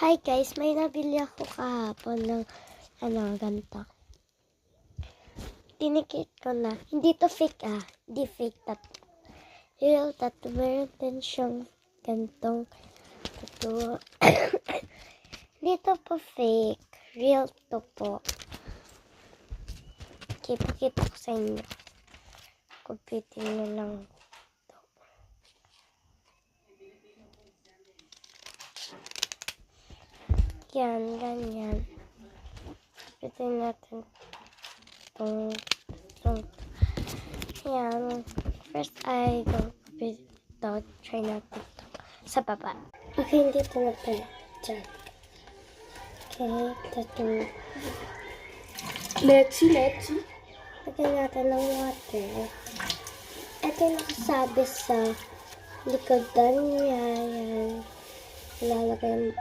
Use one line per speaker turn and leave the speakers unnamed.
Hi guys, may nabili ako kahapon ng ganito. Tinikit ko na. Hindi to fake Hindi fake tattoo. Real tattoo. Meron din siyang gantong tattoo. Hindi to po fake. Real to po. Okay, pakita ko sa inyo. Kupitin nyo lang. Yan, ganyan. Pitin natin itong. Yan. First, I go put ito. Try natin ito. Sa baba. Okay, dito na pala. Diyan. Okay, ito.
Let's.
Lagyan natin ng water. Ito yung nakasabi sa likodan niya. Yan. Ilalagay